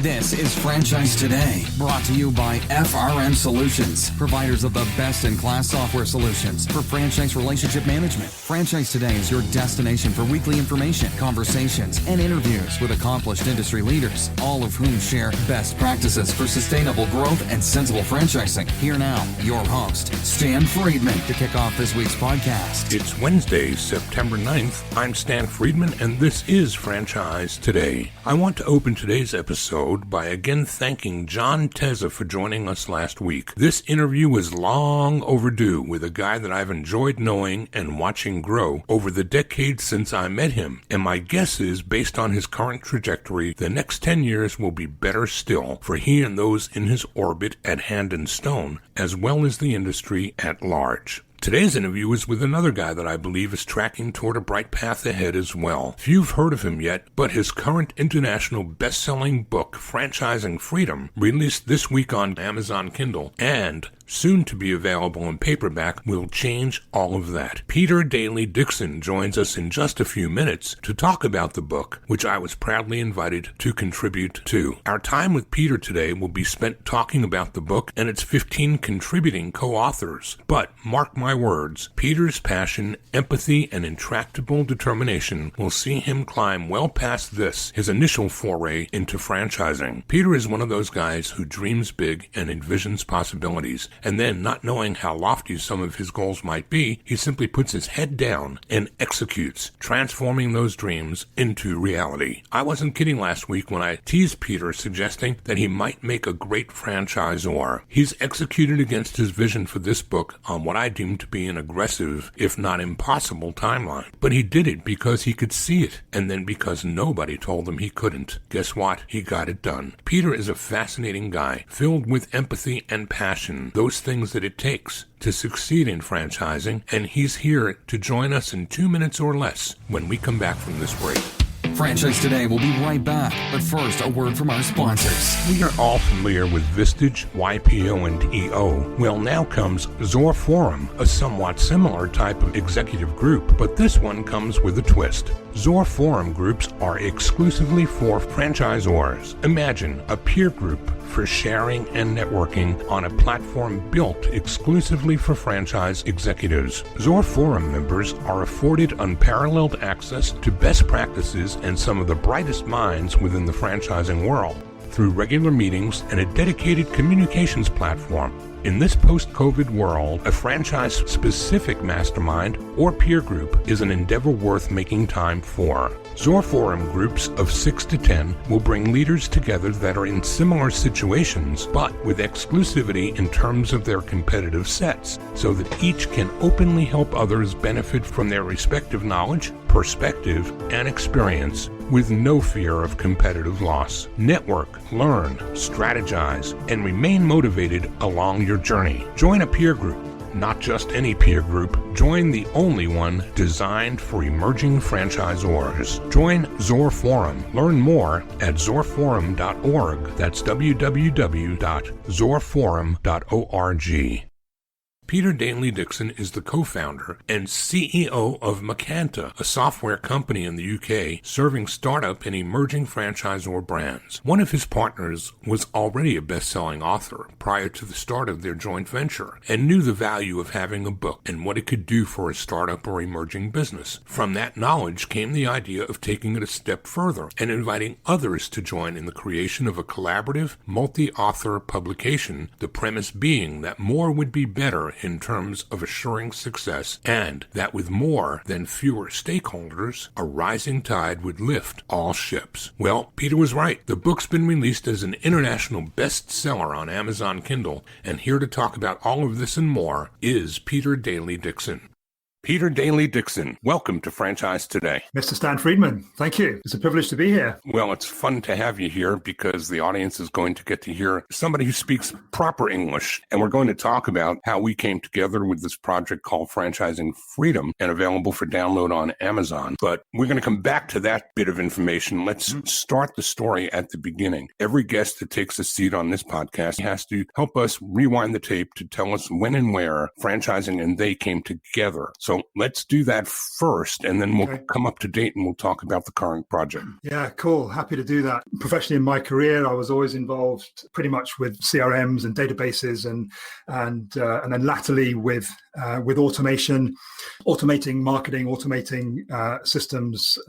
This is Franchise Today, brought to you by FRM Solutions, providers of the best-in-class software solutions for franchise relationship management. Franchise Today is your destination for weekly information, conversations, and interviews with accomplished industry leaders, all of whom share best practices for sustainable growth and sensible franchising. Here now, your host, Stan Friedman, to kick off this week's podcast. It's Wednesday, September 9th. I'm Stan Friedman, and this is Franchise Today. I want to open today's episode by again thanking John Tezza for joining us last week. This interview was long overdue with a guy that I've enjoyed knowing and watching grow over the decades since I met him, and my guess is, based on his current trajectory, the next 10 years will be better still for he and those in his orbit at Hand and Stone, as well as the industry at large. Today's interview is with another guy that I believe is tracking toward a bright path ahead as well. Few have heard of him yet, but his current international best-selling book, Franchising Freedom, released this week on Amazon Kindle, and soon to be available in paperback, will change all of that. Peter Daly-Dickson joins us in just a few minutes to talk about the book, which I was proudly invited to contribute to. Our time with Peter today will be spent talking about the book and its 15 contributing co-authors. But, mark my words, Peter's passion, empathy, and intractable determination will see him climb well past this, his initial foray into franchising. Peter is one of those guys who dreams big and envisions possibilities, and then, not knowing how lofty some of his goals might be, he simply puts his head down and executes, transforming those dreams into reality. I wasn't kidding last week when I teased Peter, suggesting that he might make a great franchisor. He's executed against his vision for this book on what I deem to be an aggressive, if not impossible, timeline. But he did it because he could see it, and then because nobody told him he couldn't. Guess what? He got it done. Peter is a fascinating guy, filled with empathy and passion, those things that it takes to succeed in franchising, and he's here to join us in 2 minutes or less when we come back from this break. Franchise Today will be right back, but first, a word from our sponsors. We are all familiar with Vistage, YPO, and EO. Well, now comes Zor Forum, a somewhat similar type of executive group, but this one comes with a twist. Zor Forum groups are exclusively for franchisors. Imagine a peer group for sharing and networking on a platform built exclusively for franchise executives. Zor Forum members are afforded unparalleled access to best practices and some of the brightest minds within the franchising world through regular meetings and a dedicated communications platform. In this post-COVID world, a franchise-specific mastermind or peer group is an endeavor worth making time for. Zor Forum groups of 6 to 10 will bring leaders together that are in similar situations, but with exclusivity in terms of their competitive sets, so that each can openly help others benefit from their respective knowledge, perspective, and experience with no fear of competitive loss. Network, learn, strategize, and remain motivated along your journey. Join a peer group. Not just any peer group, join the only one designed for emerging franchisors. Join Zor Forum. Learn more at zorforum.org. That's www.zorforum.org. Peter Daly-Dickson is the co-founder and CEO of Macanta, a software company in the UK serving startup and emerging franchisor brands. One of his partners was already a best-selling author prior to the start of their joint venture and knew the value of having a book and what it could do for a startup or emerging business. From that knowledge came the idea of taking it a step further and inviting others to join in the creation of a collaborative, multi-author publication, the premise being that more would be better in terms of assuring success, and that with more than fewer stakeholders, a rising tide would lift all ships. Well, Peter was right. The book's been released as an international bestseller on Amazon Kindle, and here to talk about all of this and more is Peter Daly-Dickson. Peter Daly-Dickson, welcome to Franchise Today. Mr. Stan Friedman, thank you. It's a privilege to be here. Well, it's fun to have you here because the audience is going to get to hear somebody who speaks proper English. And we're going to talk about how we came together with this project called Franchising Freedom and available for download on Amazon. But we're going to come back to that bit of information. Let's start the story at the beginning. Every guest that takes a seat on this podcast has to help us rewind the tape to tell us when and where franchising and they came together. So So let's do that first, and then we'll come up to date and we'll talk about the current project. Yeah, cool. Happy to do that. Professionally in my career, I was always involved pretty much with CRMs and databases, and then latterly with automation, automating marketing, automating systems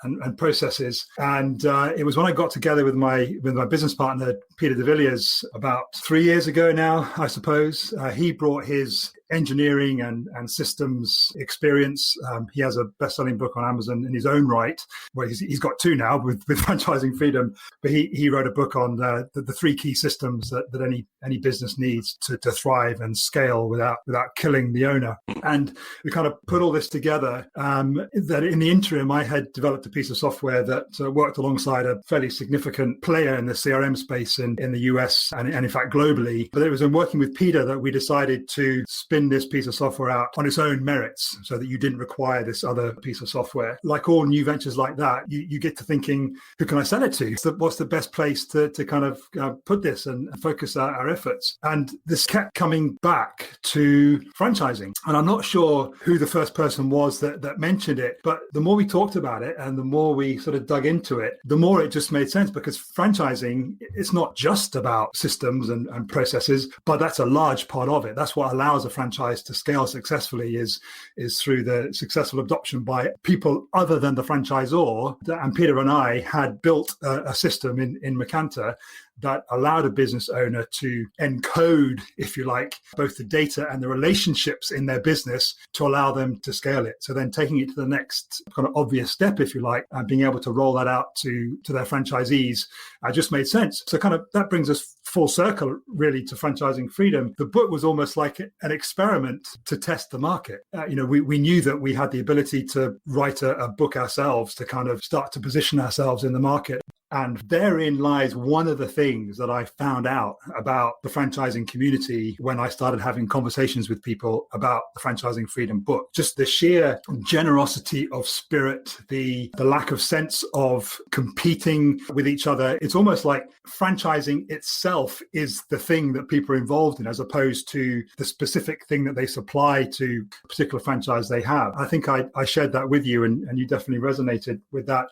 and processes. And it was when I got together with my business partner, Peter de Villiers, about 3 years ago now, I suppose. He brought his engineering and systems experience. He has a best-selling book on Amazon in his own right. Well, he's got two now with Franchising Freedom, but he wrote a book on the three key systems that any business needs to thrive and scale without killing the owner. And we kind of put all this together. That in the interim, I had developed a piece of software that worked alongside a fairly significant player in the CRM space in the US and in fact globally. But it was in working with Peter that we decided to spin this piece of software out on its own merits, so that you didn't require this other piece of software. Like all new ventures like that, you get to thinking, who can I sell it to? What's the best place to kind of put this and focus our efforts? And this kept coming back to franchising. And I'm not sure who the first person was that mentioned it, but the more we talked about it and the more we sort of dug into it, the more it just made sense, because franchising, it's not just about systems and processes, but that's a large part of it. That's what allows a franchise to scale successfully is through the successful adoption by people other than the franchisor. And Peter and I had built a system in Macanta that allowed a business owner to encode, if you like, both the data and the relationships in their business to allow them to scale it. So then taking it to the next kind of obvious step, if you like, and being able to roll that out to their franchisees just made sense. So kind of that brings us full circle really to Franchising Freedom. The book was almost like an experiment to test the market. We knew that we had the ability to write a book ourselves to kind of start to position ourselves in the market. And therein lies one of the things that I found out about the franchising community when I started having conversations with people about the Franchising Freedom book. Just the sheer generosity of spirit, the lack of sense of competing with each other. It's almost like franchising itself is the thing that people are involved in, as opposed to the specific thing that they supply to a particular franchise they have. I think I shared that with you, and you definitely resonated with that.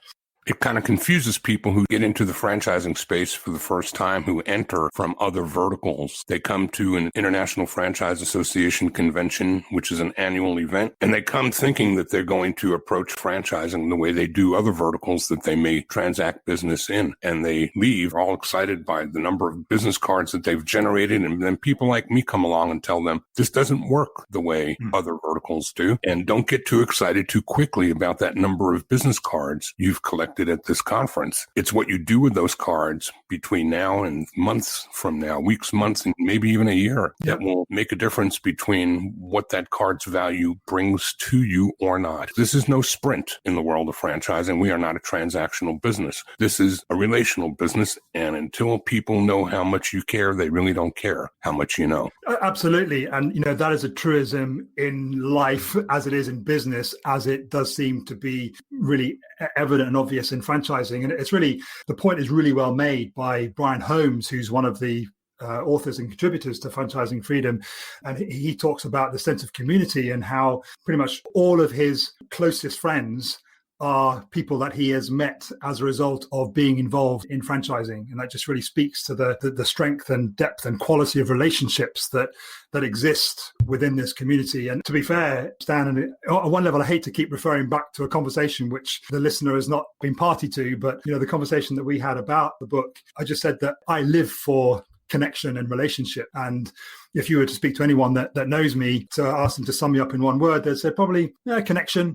It kind of confuses people who get into the franchising space for the first time, who enter from other verticals. They come to an International Franchise Association convention, which is an annual event, and they come thinking that they're going to approach franchising the way they do other verticals that they may transact business in. And they leave all excited by the number of business cards that they've generated. And then people like me come along and tell them, this doesn't work the way other verticals do. And don't get too excited too quickly about that number of business cards you've collected at this conference. It's what you do with those cards between now and months from now, weeks, months, and maybe even a year, that will make a difference between what that card's value brings to you or not. This is no sprint in the world of franchising. We are not a transactional business. This is a relational business. And until people know how much you care, they really don't care how much you know. Absolutely. And, that is a truism in life as it is in business, as it does seem to be really evident and obvious in franchising. And it's really, the point is really well made by Brian Holmes, who's one of the authors and contributors to Franchising Freedom. And he talks about the sense of community and how pretty much all of his closest friends are people that he has met as a result of being involved in franchising. And that just really speaks to the strength and depth and quality of relationships that exist within this community. And to be fair, Stan, and on one level, I hate to keep referring back to a conversation which the listener has not been party to, but the conversation that we had about the book, I just said that I live for connection and relationship. And if you were to speak to anyone that knows me, to ask them to sum me up in one word, they'd say probably connection,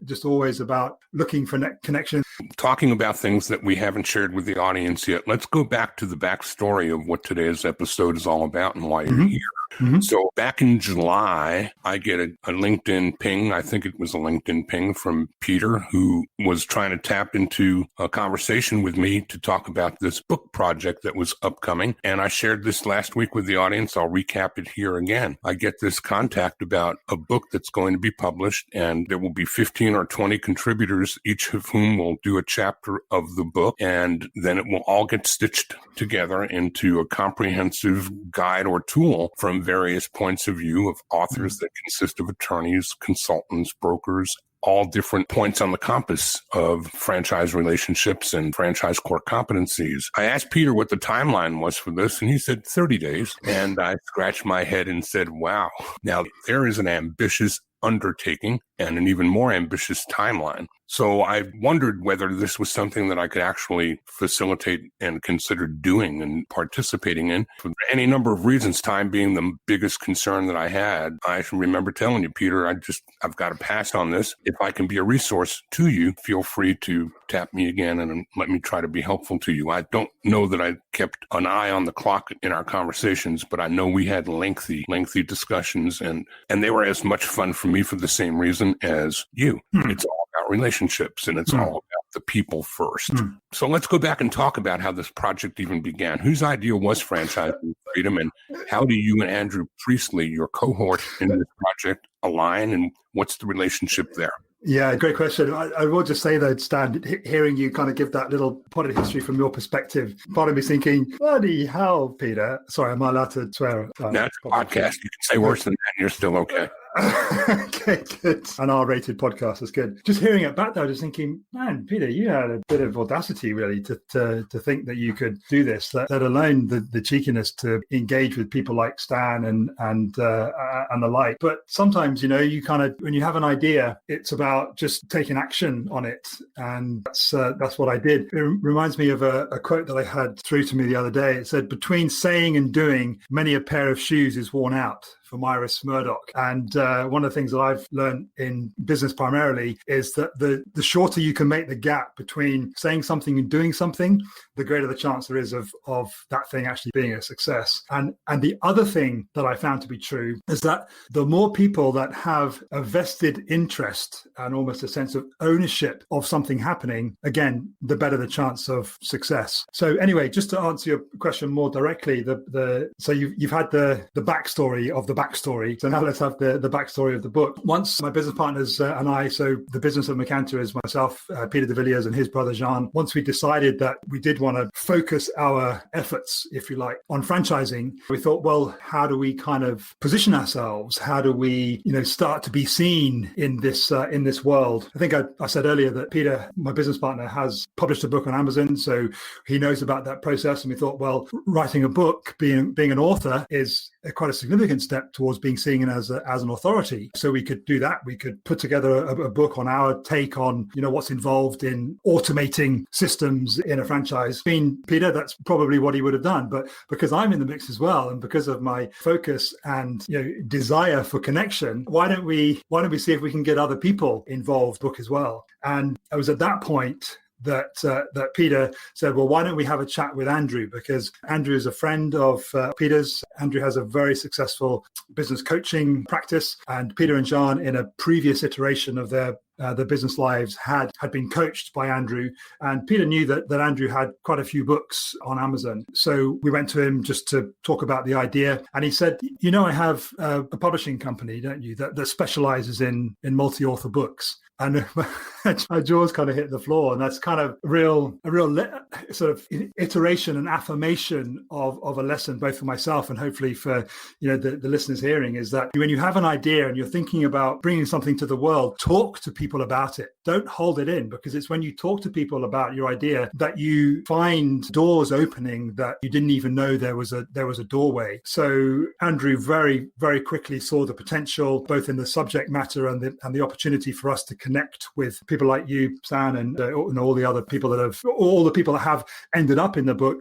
just always about looking for connection. Talking about things that we haven't shared with the audience yet, let's go back to the backstory of what today's episode is all about and why you're here. Mm-hmm. So back in July, I get a LinkedIn ping. I think it was a LinkedIn ping from Peter, who was trying to tap into a conversation with me to talk about this book project that was upcoming. And I shared this last week with the audience. I'll I'll recap it here again. I get this contact about a book that's going to be published, and there will be 15 or 20 contributors, each of whom will do a chapter of the book, and then it will all get stitched together into a comprehensive guide or tool from various points of view of authors that consist of attorneys, consultants, brokers, all different points on the compass of franchise relationships and franchise core competencies. I asked Peter what the timeline was for this, and he said 30 days. And I scratched my head and said, wow. Now, there is an ambitious undertaking and an even more ambitious timeline. So I wondered whether this was something that I could actually facilitate and consider doing and participating in for any number of reasons, time being the biggest concern that I had. I remember telling you, Peter, I've got to pass on this. If I can be a resource to you, feel free to tap me again and let me try to be helpful to you. I don't know that I kept an eye on the clock in our conversations, but I know we had lengthy discussions, and they were as much fun for me for the same reason as you. It's all about relationships, and it's all about the people first. So let's go back and talk about how this project even began. Whose idea was Franchising Freedom, and how do you and Andrew Priestley, your cohort in this project, align, and what's the relationship there? Yeah, great question. I will just say though, Stan, hearing you kind of give that little part of history from your perspective, part of me thinking, bloody hell, Peter. Sorry, am I allowed to swear? That's a podcast. You can say worse than that and you're still okay. Okay, good. An R-rated podcast is good. Just hearing it back though, just thinking, man, Peter, you had a bit of audacity really to think that you could do this, let alone the cheekiness to engage with people like Stan and the like. But sometimes, you kind of, when you have an idea, it's about just taking action on it. And that's what I did. It reminds me of a quote that I had through to me the other day. It said, between saying and doing, many a pair of shoes is worn out. From Iris Murdoch. And one of the things that I've learned in business primarily is that the shorter you can make the gap between saying something and doing something, the greater the chance there is of that thing actually being a success. And the other thing that I found to be true is that the more people that have a vested interest and almost a sense of ownership of something happening, again, the better the chance of success. So anyway, just to answer your question more directly, so you've had the backstory of the backstory. So now let's have the backstory of the book. Once my business partners and I, so the business of Macanta is myself, Peter de Villiers, and his brother Jean. Once we decided that we did want to focus our efforts, if you like, on franchising, we thought, well, how do we kind of position ourselves? How do we, start to be seen in this world? I think I said earlier that Peter, my business partner, has published a book on Amazon, so he knows about that process. And we thought, well, writing a book, being an author, is quite a significant step towards being seen as an authority. So we could do that. We could put together a book on our take on, what's involved in automating systems in a franchise. Being Peter, that's probably what he would have done. But because I'm in the mix as well, and because of my focus and desire for connection, why don't we see if we can get other people involved book as well? And it was at that point that Peter said, well, why don't we have a chat with Andrew? Because Andrew is a friend of Peter's. Andrew has a very successful business coaching practice, and Peter and Jean, in a previous iteration of their business lives, had been coached by Andrew, and Peter knew that Andrew had quite a few books on Amazon. So we went to him just to talk about the idea, and he said, I have a publishing company, don't you, that specializes in multi-author books. And my jaws kind of hit the floor, and that's kind of a real sort of iteration and affirmation of a lesson, both for myself and hopefully for the listeners hearing, is that when you have an idea and you're thinking about bringing something to the world, talk to people about it. Don't hold it in, because it's when you talk to people about your idea that you find doors opening that you didn't even know there was a doorway. So Andrew very, very quickly saw the potential both in the subject matter and the opportunity for us to connect with people like you, Stan, and all the other people that have ended up in the book.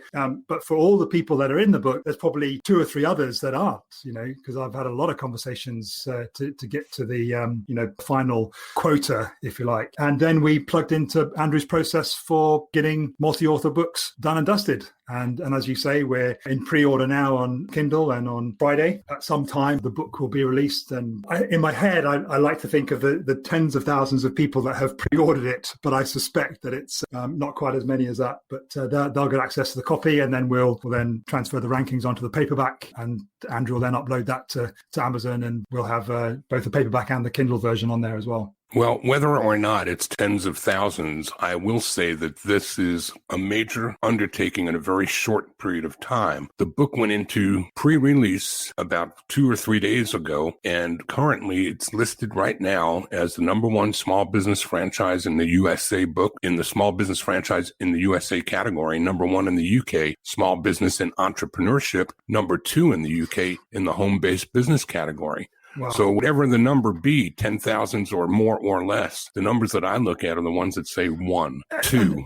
But for all the people that are in the book, there's probably 2 or 3 others that aren't, because I've had a lot of conversations to get to the final quota, if you like. And then we plugged into Andrew's process for getting multi-author books done and dusted. And as you say, we're in pre-order now on Kindle, and on Friday at some time the book will be released. And in my head, I like to think of the tens of thousands of people that have pre-ordered it, but I suspect that it's not quite as many as that. But they'll get access to the copy, and then we'll then transfer the rankings onto the paperback, and Andrew will then upload that to Amazon, and we'll have both the paperback and the Kindle version on there as well. Well, whether or not it's tens of thousands, I will say that this is a major undertaking in a very short period of time. The book went into pre-release about 2 or 3 days ago, and currently it's listed right now as the #1 small business franchise in the USA book in the small business franchise in the USA category, #1 in the UK small business and entrepreneurship, #2 in the UK in the home-based business category. Wow. So whatever the number be, 10,000s or more or less, the numbers that I look at are the ones that say 1, 2.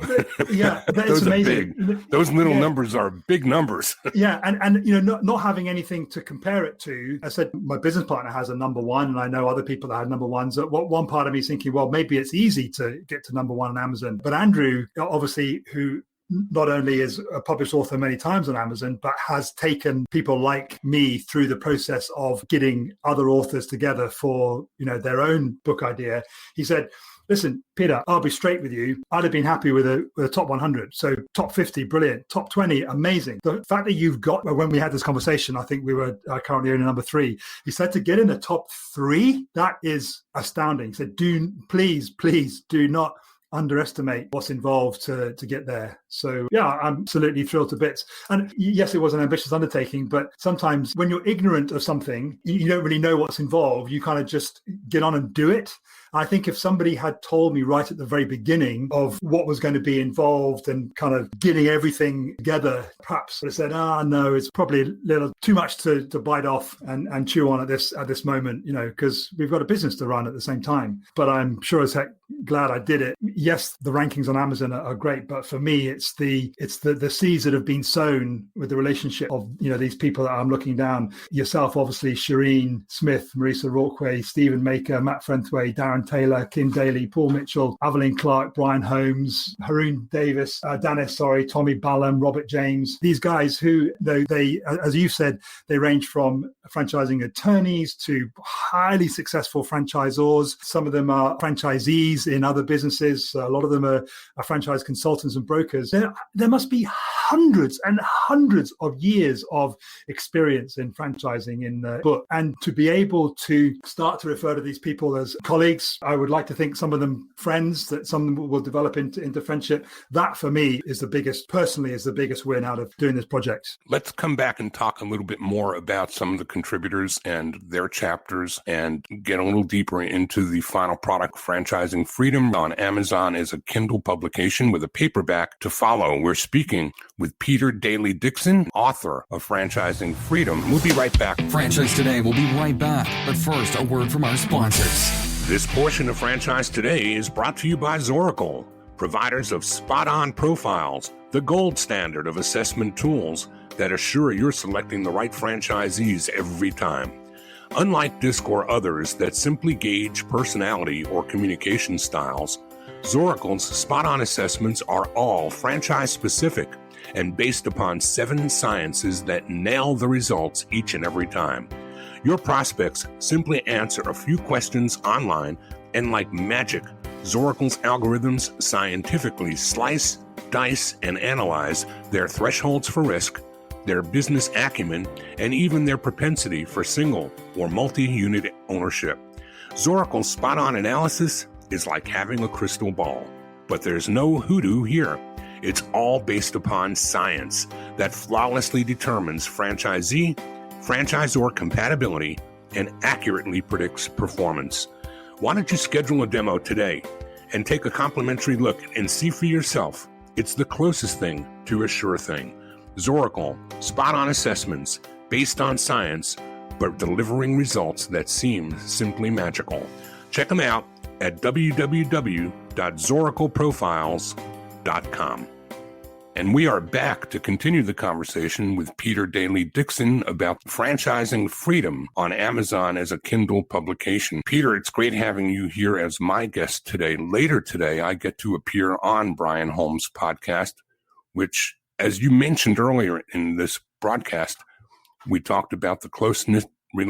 Yeah, those it's amazing. Are big. Those little numbers are big numbers. Yeah, and not having anything to compare it to. I said my business partner has a #1, and I know other people that had #1s. One part of me is thinking, well, maybe it's easy to get to #1 on Amazon. But Andrew, obviously, who not only is a published author many times on Amazon, but has taken people like me through the process of getting other authors together for, their own book idea. He said, listen, Peter, I'll be straight with you. I'd have been happy with a top 100. So top 50, brilliant. Top 20, amazing. The fact that you've got, when we had this conversation, I think we were currently only #3. He said to get in the top 3, that is astounding. He said, please do not underestimate what's involved to get there. So yeah, I'm absolutely thrilled to bits. And yes, it was an ambitious undertaking, but sometimes when you're ignorant of something, you don't really know what's involved. You kind of just get on and do it. I think if somebody had told me right at the very beginning of what was going to be involved and kind of getting everything together, perhaps I said, no, it's probably a little too much to bite off and chew on at this moment, because we've got a business to run at the same time. But I'm sure as heck glad I did it. Yes, the rankings on Amazon are great, but for me, it's the seeds that have been sown with the relationship of these people that I'm looking down. Yourself, obviously, Shireen Smith, Marisa Rorquay, Stephen Maker, Matt Frenthway, Darren Taylor, Kim Daly, Paul Mitchell, Aveline Clark, Brian Holmes, Haroon Davis, Tommy Ballum, Robert James. These guys who, they, as you said, they range from franchising attorneys to highly successful franchisors. Some of them are franchisees in other businesses. A lot of them are franchise consultants and brokers. There must be hundreds and hundreds of years of experience in franchising in the book. And to be able to start to refer to these people as colleagues, I would like to think some of them friends, that some of them will develop into friendship. That for me is the biggest win out of doing this project. Let's come back and talk a little bit more about some of the contributors and their chapters and get a little deeper into the final product, Franchising Freedom, on Amazon as a Kindle publication with a paperback to follow. We're speaking with Peter Daly-Dickson, author of Franchising Freedom. We'll be right back. Franchise Today will be right back. But first, a word from our sponsors. This portion of Franchise Today is brought to you by Zoracle, providers of spot-on profiles, the gold standard of assessment tools that assure you're selecting the right franchisees every time. Unlike DISC or others that simply gauge personality or communication styles, Zoracle's spot-on assessments are all franchise-specific and based upon 7 sciences that nail the results each and every time. Your prospects simply answer a few questions online, and like magic, Zoracle's algorithms scientifically slice, dice, and analyze their thresholds for risk, their business acumen, and even their propensity for single or multi-unit ownership. Zoracle's spot-on analysis is like having a crystal ball, but there's no hoodoo here. It's all based upon science that flawlessly determines franchisor compatibility and accurately predicts performance. Why don't you schedule a demo today and take a complimentary look and see for yourself? It's the closest thing to a sure thing. Zoracle, spot-on assessments based on science, but delivering results that seem simply magical. Check them out at www.zoracleprofiles.com. And we are back to continue the conversation with Peter Daly-Dickson about Franchising Freedom on Amazon as a Kindle publication. Peter, it's great having you here as my guest today. Later today, I get to appear on Brian Holmes' podcast, which As you mentioned earlier in this broadcast, we talked about the closeness of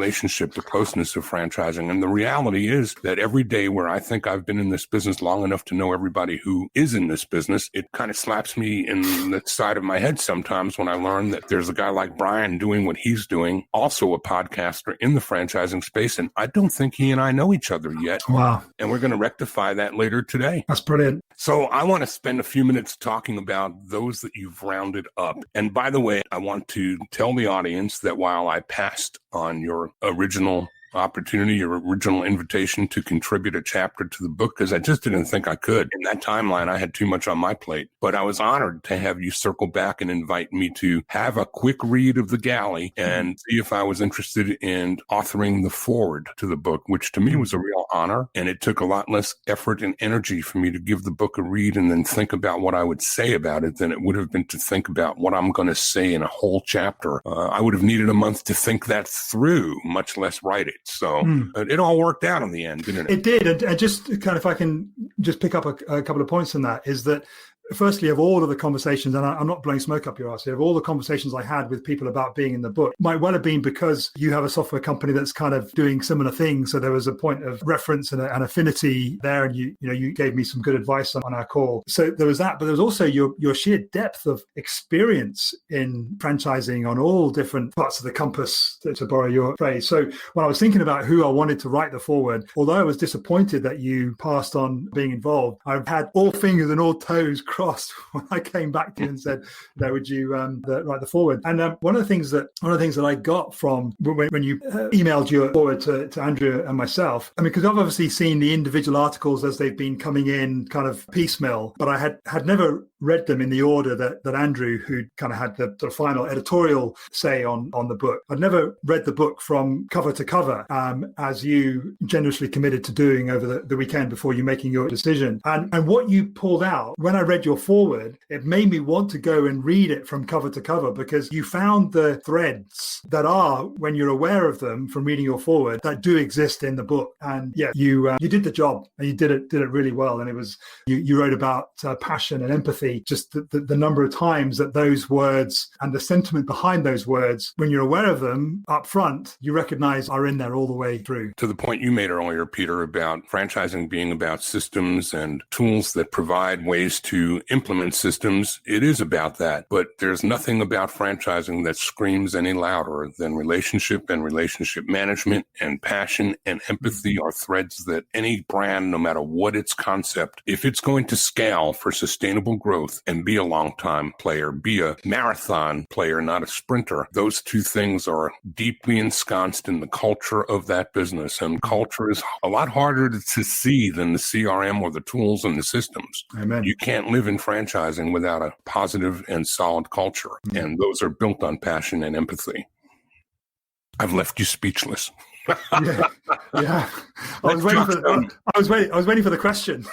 franchising. And the reality is that every day where I think I've been in this business long enough to know everybody who is in this business, it kind of slaps me in the side of my head sometimes when I learn that there's a guy like Brian doing what he's doing, also a podcaster in the franchising space. And I don't think he and I know each other yet. Wow. And we're going to rectify that later today. That's brilliant. So I want to spend a few minutes talking about those that you've rounded up. And by the way, I want to tell the audience that while I passed on your original opportunity, your original invitation to contribute a chapter to the book, because I just didn't think I could. In that timeline, I had too much on my plate. But I was honored to have you circle back and invite me to have a quick read of the galley and see if I was interested in authoring the foreword to the book, which to me was a real honor. And it took a lot less effort and energy for me to give the book a read and then think about what I would say about it than it would have been to think about what I'm going to say in a whole chapter. I would have needed a month to think that through, much less write it. So it all worked out in the end, didn't it? It did. And just kind of, if I can just pick up a couple of points on that, is that firstly, of all of the conversations, and I'm not blowing smoke up your ass here, of all the conversations I had with people about being in the book, might well have been because you have a software company that's kind of doing similar things. So there was a point of reference and an affinity there, and you gave me some good advice on our call. So there was that, but there was also your sheer depth of experience in franchising on all different parts of the compass, to borrow your phrase. So when I was thinking about who I wanted to write the foreword, although I was disappointed that you passed on being involved, I've had all fingers and all toes crossed when I came back to you and said, would you write the foreword? And one of the things that I got from when you emailed your foreword to Andrew and myself, I mean, because I've obviously seen the individual articles as they've been coming in kind of piecemeal, but I had never read them in the order that Andrew, who kind of had the final editorial say on the book. I'd never read the book from cover to cover, as you generously committed to doing over the weekend before you making your decision. And what you pulled out, when I read your foreword, it made me want to go and read it from cover to cover, because you found the threads that are, when you're aware of them from reading your foreword, that do exist in the book. And yeah, you did the job, and you did it really well. And it was, you wrote about passion and empathy, just the number of times that those words and the sentiment behind those words, when you're aware of them up front, you recognize are in there all the way through. To the point you made earlier, Peter, about franchising being about systems and tools that provide ways to implement systems, it is about that. But there's nothing about franchising that screams any louder than relationship and relationship management, and passion and empathy are threads that any brand, no matter what its concept, if it's going to scale for sustainable growth and be a long-time player, be a marathon player, not a sprinter, those two things are deeply ensconced in the culture of that business. And culture is a lot harder to see than the CRM or the tools and the systems. Amen. You can't live in franchising without a positive and solid culture. Mm-hmm. And those are built on passion and empathy. I've left you speechless. Yeah. I was waiting for the question.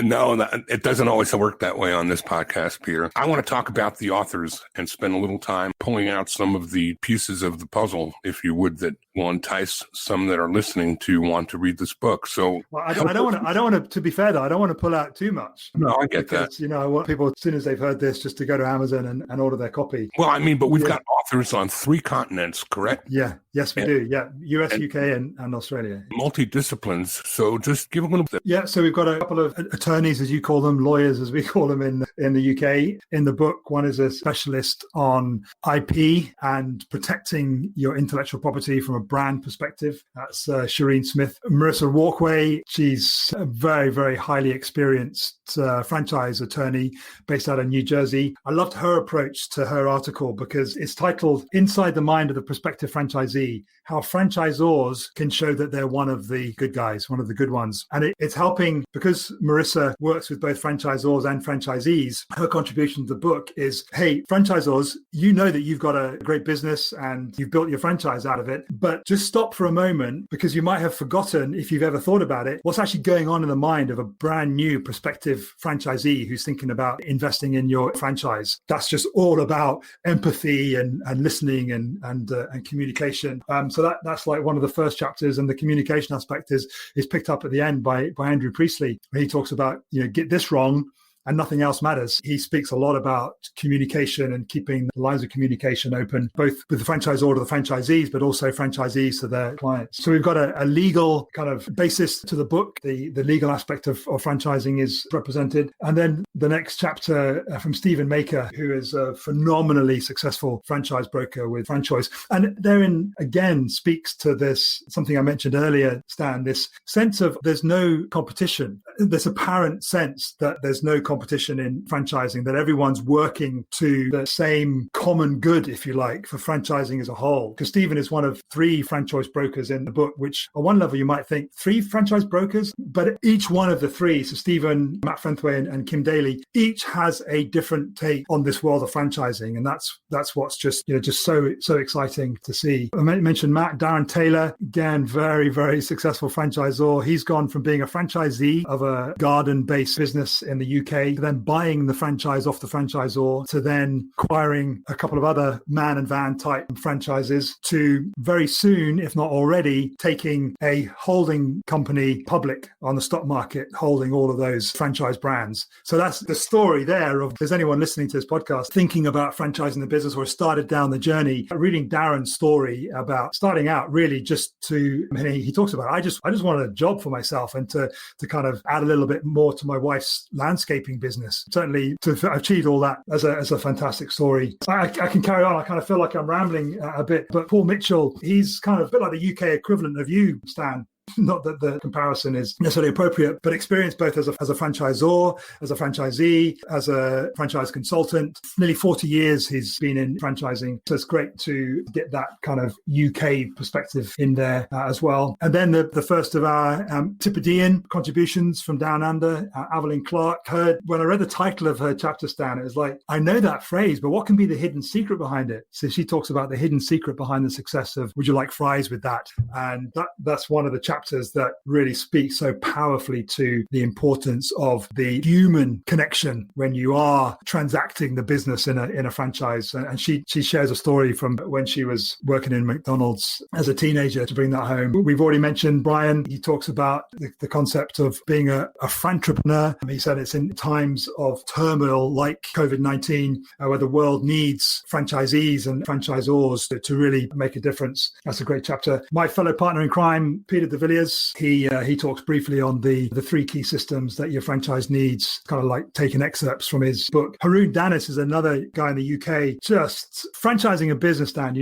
No, it doesn't always work that way on this podcast, Peter. I want to talk about the authors and spend a little time pulling out some of the pieces of the puzzle, if you would, that will entice some that are listening to want to read this book. So, well, I don't want to. To be fair, though, I don't want to pull out too much. No, I get that. I want people, as soon as they've heard this, just to go to Amazon and order their copy. Well, I mean, but we've got authors on 3 continents, correct? Yeah. Yes, we do. Yeah, US, UK, and Australia. Multi-disciplines. So just give a little bit. Yeah, so we've got a couple of attorneys, as you call them, lawyers, as we call them in the UK. In the book, one is a specialist on IP and protecting your intellectual property from a brand perspective. That's Shireen Smith. Marissa Walkway, she's a very, very highly experienced franchise attorney based out of New Jersey. I loved her approach to her article because it's titled Inside the Mind of the Prospective Franchisee, How Franchisors Can Show That They're One of the Good Guys, one of the good ones. And it's helping, because Marissa works with both franchisors and franchisees, her contribution to the book is, hey, franchisors, you know that you've got a great business and you've built your franchise out of it, but just stop for a moment, because you might have forgotten, if you've ever thought about it, what's actually going on in the mind of a brand new prospective franchisee who's thinking about investing in your franchise. That's just all about empathy and listening and communication. So that's like one of the first chapters, and the communication aspect is picked up at the end by Andrew Priestley, where he talks about, get this wrong and nothing else matters. He speaks a lot about communication and keeping the lines of communication open, both with the franchisor to the franchisees, but also franchisees to their clients. So we've got a legal kind of basis to the book. The legal aspect of franchising is represented. And then the next chapter from Stephen Maker, who is a phenomenally successful franchise broker with FranChoice. And therein, again, speaks to this, something I mentioned earlier, Stan, this sense of there's no competition. This apparent sense that there's no competition in franchising, that everyone's working to the same common good, if you like, for franchising as a whole. Because Stephen is one of 3 franchise brokers in the book, which on one level you might think 3 franchise brokers, but each one of the 3, so Stephen, Matt Fenthway and Kim Daly, each has a different take on this world of franchising. And that's what's just so exciting to see. I mentioned Matt, Darren Taylor, again, very, very successful franchisor. He's gone from being a franchisee of a garden-based business in the UK to then buying the franchise off the franchisor, to then acquiring a couple of other man and van type franchises, to very soon, if not already, taking a holding company public on the stock market, holding all of those franchise brands. So that's the story there of, if there's anyone listening to this podcast thinking about franchising the business or started down the journey, reading Darren's story about starting out really just to, he talks about, I just wanted a job for myself and to kind of add a little bit more to my wife's landscaping business. Certainly to have achieved all that as a fantastic story. I can carry on. I kind of feel like I'm rambling a bit, but Paul Mitchell, he's kind of a bit like the UK equivalent of you, Stan. Not that the comparison is necessarily appropriate, but experience both as a franchisor, as a franchisee, as a franchise consultant. Nearly 40 years he's been in franchising. So it's great to get that kind of UK perspective in there as well. And then the first of our Tippidian contributions from Down Under, Evelyn Clark. When I read the title of her chapter, Stan, it was like, I know that phrase, but what can be the hidden secret behind it? So she talks about the hidden secret behind the success of would you like fries with that? And that's one of the chapters that really speak so powerfully to the importance of the human connection when you are transacting the business in a franchise. And she shares a story from when she was working in McDonald's as a teenager to bring that home. We've already mentioned Brian. He talks about the concept of being a frantrepreneur. He said it's in times of turmoil like COVID-19 where the world needs franchisees and franchisors to really make a difference. That's a great chapter. My fellow partner in crime, Peter de Villiers, he talks briefly on the 3 key systems that your franchise needs, kind of like taking excerpts from his book. Haroon Danis is another guy in the UK. Just franchising a business, Dan,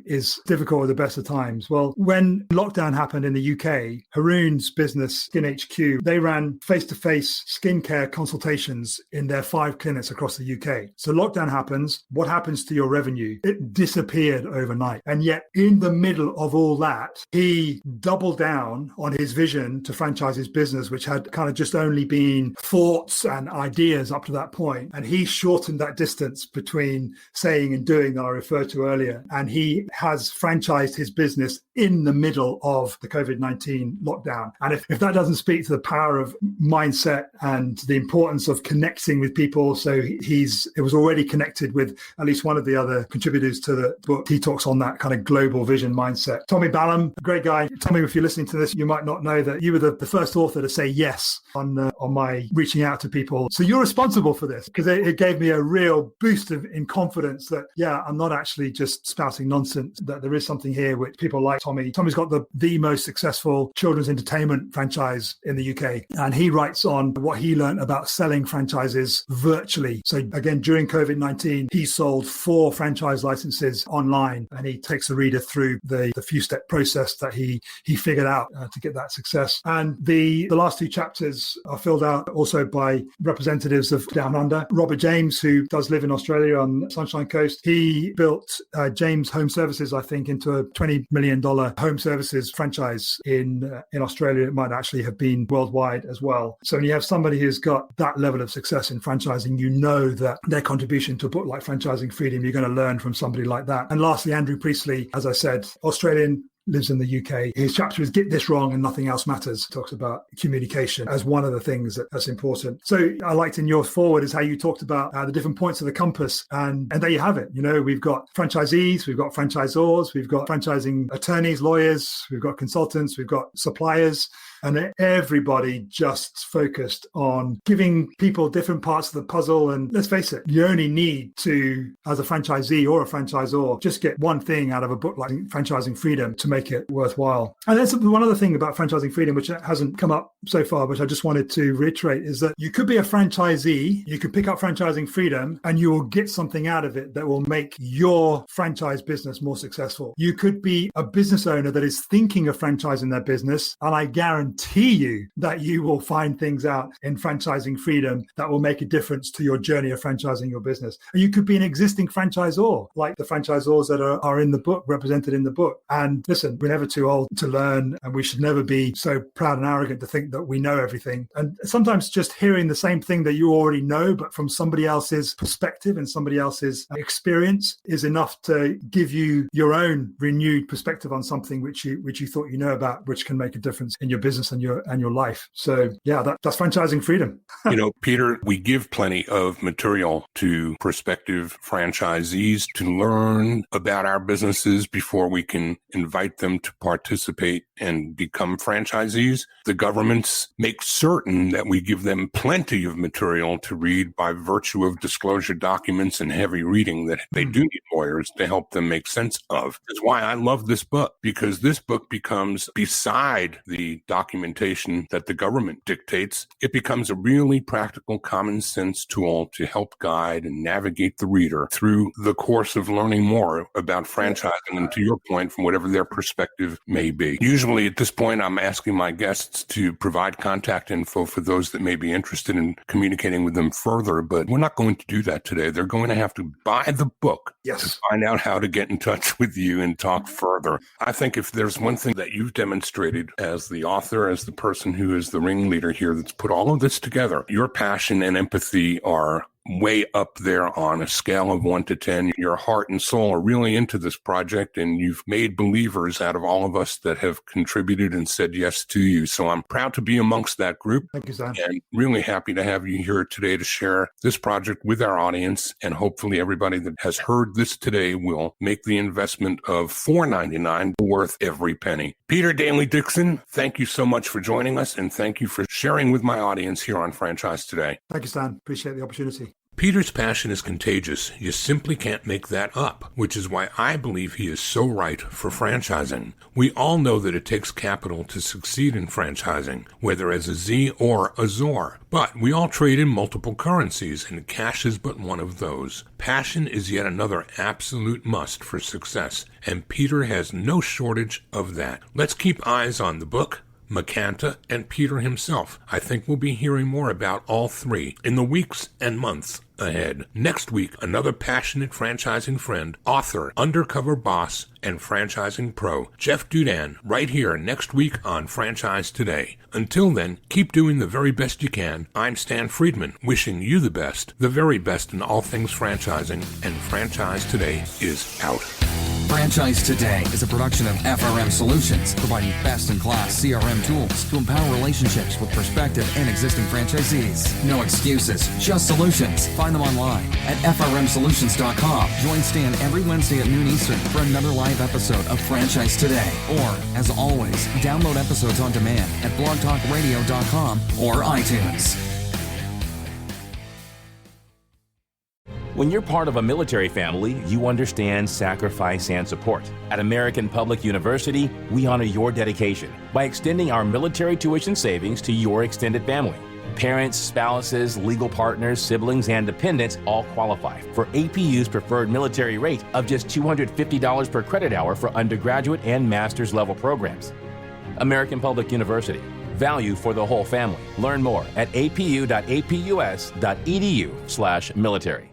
is difficult at the best of times. Well, when lockdown happened in the UK, Haroon's business, Skin HQ, they ran face-to-face skincare consultations in their 5 clinics across the UK. So lockdown happens. What happens to your revenue? It disappeared overnight. And yet in the middle of all that, he doubled down on his vision to franchise his business, which had kind of just only been thoughts and ideas up to that point. And he shortened that distance between saying and doing that I referred to earlier. And he has franchised his business in the middle of the COVID-19 lockdown. And if that doesn't speak to the power of mindset and the importance of connecting with people, so it was already connected with at least one of the other contributors to the book. He talks on that kind of global vision mindset. Tommy Ballum, a great guy. Tommy, if you're listening to this, you might not know that you were the first author to say yes on my reaching out to people. So you're responsible for this, because it gave me a real boost in confidence that, I'm not actually just spouting nonsense, that there is something here which people like Tommy. Tommy's got the most successful children's entertainment franchise in the UK. And he writes on what he learned about selling franchises virtually. So again, during COVID-19, he sold 4 franchise licenses online, and he takes the reader through the few-step process that he figured out to get that success. And the last 2 chapters are filled out also by representatives of Down Under. Robert James, who does live in Australia on the Sunshine Coast, he built James Home Services, I think, into a $20 million home services franchise in Australia. It might actually have been worldwide as well. So when you have somebody who's got that level of success in franchising, you know that their contribution to a book like Franchising Freedom, you're going to learn from somebody like that. And lastly, Andrew Priestley, as I said, Australian, lives in the UK. His chapter is Get This Wrong and Nothing Else Matters. Talks about communication as one of the things that's important. So I liked in your forward is how you talked about the different points of the compass. And there you have it. We've got franchisees, we've got franchisors, we've got franchising attorneys, lawyers, we've got consultants, we've got suppliers, and everybody just focused on giving people different parts of the puzzle. And let's face it, you only need to, as a franchisee or a franchisor, just get one thing out of a book like Franchising Freedom to make it worthwhile. And there's one other thing about Franchising Freedom, which hasn't come up so far, which I just wanted to reiterate, is that you could be a franchisee, you could pick up Franchising Freedom, and you will get something out of it that will make your franchise business more successful. You could be a business owner that is thinking of franchising their business, and I guarantee you that you will find things out in Franchising Freedom that will make a difference to your journey of franchising your business. And you could be an existing franchisor, like the franchisors that are in the book, represented in the book. And listen, we're never too old to learn, and we should never be so proud and arrogant to think that we know everything. And sometimes just hearing the same thing that you already know, but from somebody else's perspective and somebody else's experience, is enough to give you your own renewed perspective on something which you thought you know about, which can make a difference in your business and your life. So yeah, that's Franchising Freedom. Peter, we give plenty of material to prospective franchisees to learn about our businesses before we can invite them to participate and become franchisees. The governments make certain that we give them plenty of material to read by virtue of disclosure documents and heavy reading that they do need lawyers to help them make sense of. That's why I love this book, because this book becomes, beside the documentation that the government dictates, it becomes a really practical, common sense tool to help guide and navigate the reader through the course of learning more about franchising, and to your point, from whatever their perspective may be. Usually at this point, I'm asking my guests to provide contact info for those that may be interested in communicating with them further, but we're not going to do that today. They're going to have to buy the book to find out how to get in touch with you and talk further. I think if there's one thing that you've demonstrated as the author, as the person who is the ringleader here that's put all of this together, your passion and empathy are way up there on a scale of 1 to 10. Your heart and soul are really into this project, and you've made believers out of all of us that have contributed and said yes to you. So I'm proud to be amongst that group. Thank you, Sam. And really happy to have you here today to share this project with our audience. And hopefully everybody that has heard this today will make the investment of $4.99 worth every penny. Peter Daly-Dickson, thank you so much for joining us, and thank you for sharing with my audience here on Franchise Today. Thank you, Stan. Appreciate the opportunity. Peter's passion is contagious. You simply can't make that up, which is why I believe he is so right for franchising. We all know that it takes capital to succeed in franchising, whether as a Z or a ZOR. But we all trade in multiple currencies, and cash is but one of those. Passion is yet another absolute must for success, and Peter has no shortage of that. Let's keep eyes on the book, McCanta, and Peter himself. I think we'll be hearing more about all three in the weeks and months ahead. Next week, another passionate franchising friend, author, undercover boss, and franchising pro, Jeff Dudan, right here next week on Franchise Today. Until then, keep doing the very best you can. I'm Stan Friedman, wishing you the best, the very best in all things franchising, and Franchise Today is out. Franchise Today is a production of FRM Solutions, providing best-in-class CRM tools to empower relationships with prospective and existing franchisees. No excuses, just solutions. Find them online at frmsolutions.com. Join Stan every Wednesday at noon Eastern for another live episode of Franchise Today. Or, as always, download episodes on demand at blogtalkradio.com or iTunes. When you're part of a military family, you understand sacrifice and support. At American Public University, we honor your dedication by extending our military tuition savings to your extended family. Parents, spouses, legal partners, siblings, and dependents all qualify for APU's preferred military rate of just $250 per credit hour for undergraduate and master's level programs. American Public University. Value for the whole family. Learn more at apu.apus.edu/military.